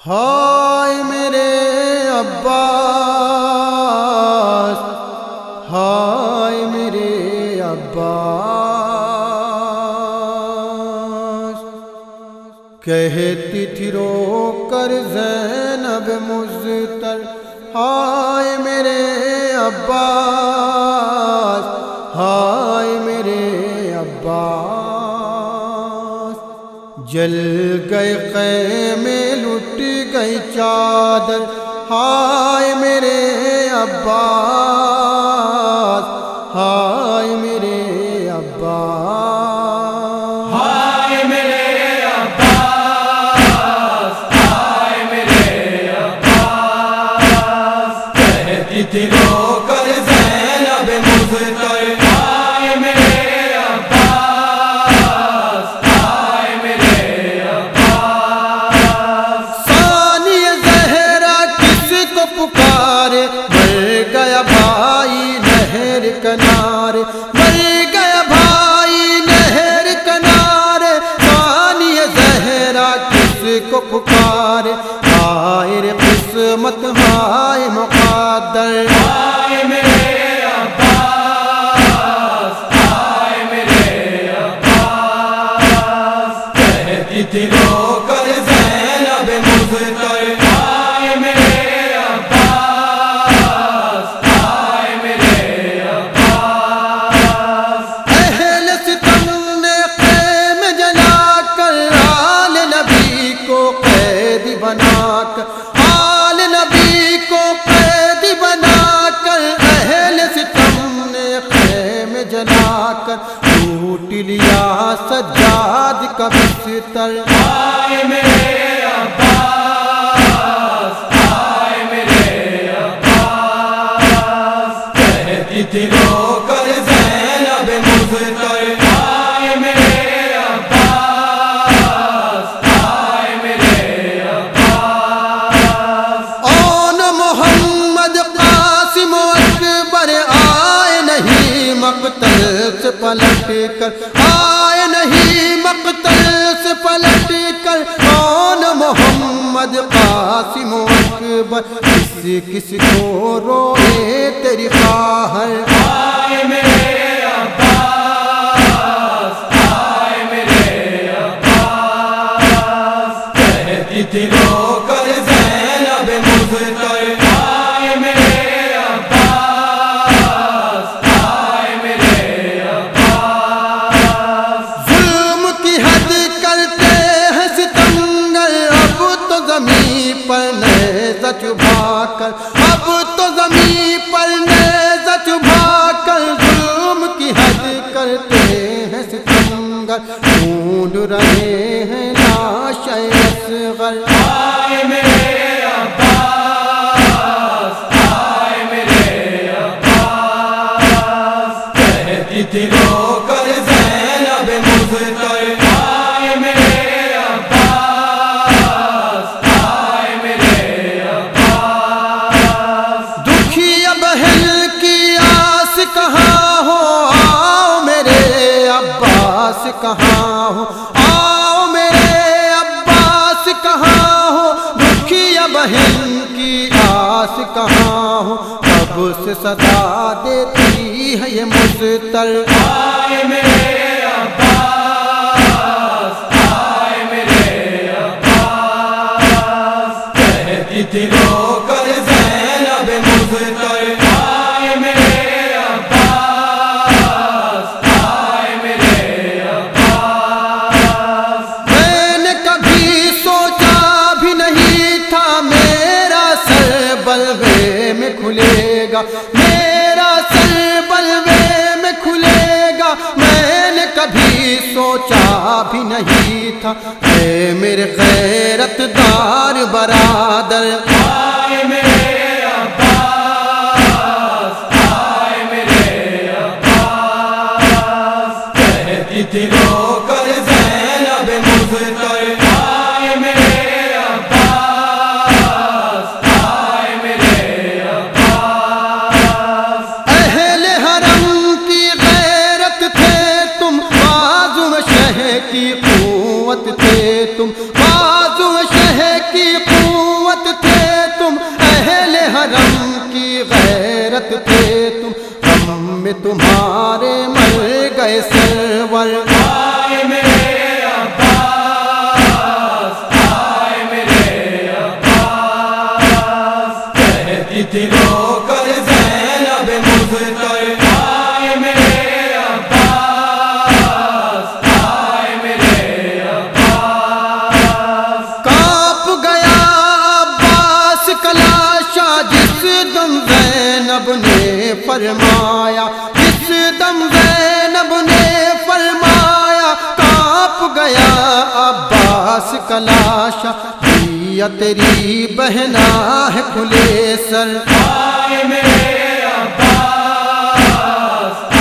ہائے میرے عباس، ہائے میرے عباس، کہتی تھی رو کر زینب مضطر، ہائے میرے عباس، ہائے میرے عباس، جل گئے خیمے لٹ گئی چادر، ہائے میرے عباس، ہائے میرے عباس، ہائے میرے عباس، ہائے میرے عباس، کہتی تھی رو کر زینب مضطر، ہائے میرے عباس، ہائے میرے عباس، ثانی زہرا کس کو پکارے، مر گیا بھائی نہر کنارے، مر گیا بھائی نہر کنارے، ثانی زہرا کس کو پکارے، ہائے رے قسمت ہائے مقدر، ہائے میرے عباس، ہائے میرے عباس، کہتی تھی رو کر زینب مضطر، ہائے میرے عباس، ہائے میرے عباس، اہل ستم نے خیمے جلا کر آل نبی کو قیدی بنا کر، آل نبی کو قیدی بنا کر، اہل ستم نے خیمے جلا کر لوٹ لیا سجاد کا بستر، ہائے میرے عباس، ہائے میرے عباس، کہتی تھی رو کر زینب مضطر، ہائے میرے عباس، ہائے میرے عباس، اون محمد قاسم و اکبر آئے نہیں مقتل سے پلٹ کر، آئے نہیں مقتل سے پلٹ کر، اون محمد قاسم و اکبر کس کس کو روئے تیری خواہر، ہائے میرے عباس، ہائے میرے عباس، کہتی تھی رو کر زینب مضطر، ہائے میرے عباس، ہائے میرے عباس، ظلم کی حد کرتے ہیں ستمگر، اب تو زمین پر نیزہ چبھا کر، اب تو زمین پر نیزہ چبھا کر، ظلم کی حد کرتے ہیں ستمگر، ڈھونڈ رہے ہیں لاش اصغر، ہائے میرے عباس، ہائے میرے عباس، کہتی تھی رو کر زینب مضطر، ہائے میرے عباس، ہائے میرے عباس، دکھیا بہن کی آس کہاں ہو، آؤ میرے عباس کہاں ہو، آؤ میرے عباس کہاں ہو، دکھیا بہن کی آس کہاں ہو، کب سے صدا دیتی ہے یہ مضطر، ہائے میرے عباس، ہائے میرے عباس، کہتی تھی رو کر زینب مضطر، ہائے میرے عباس، ہائے میرے عباس، میں نے کبھی سوچا بھی نہیں تھا میرا سر بلوے میں کھلے گا، میرا سر بلوے میں کھلے گا، میں نے کبھی سوچا بھی نہیں تھا، اے میرے غیرت دار برادر، ہائے میرے عباس، ہائے میرے عباس، کہتی تھی رو کر زینب مضطر، ہائے میرے عباس، ہائے میرے عباس، اہل حرم کی غیرت تھے تم، بازو شہ کی قوت تھے تم، بازو شہ کی قوت میں تمہارے مر گئے سرور آئے میرے عباس آئے میرے عباس کہتی تھی رو کر زینب مضطر آئے میرے عباس آئے میرے عباس کانپ گیا عباس کا لاشا جس دم زینب نے فرمایا جس دم زینب نے فرمایا کانپ گیا عباس کا لاشا یا تیری بہنا ہے کھلے سر آئے میرے عباس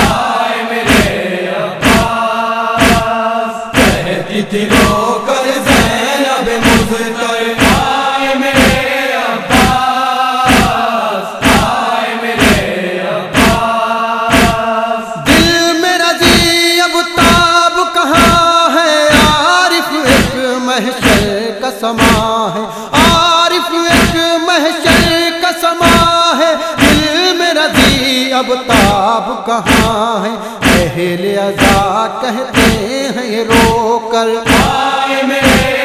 آئے میرے عباس کہتی تھی رو کر زینب مضطر آئے میرے عباس آئے میرے عباس دل میرا جی اب تاب کہاں ہے عارف ایک محشر کا سما ہے عارف ایک محشر کا سما ہے دل میرا جی اب تاب کہاں ہے اہل عزا کہتے ہیں رو کر آئے میرے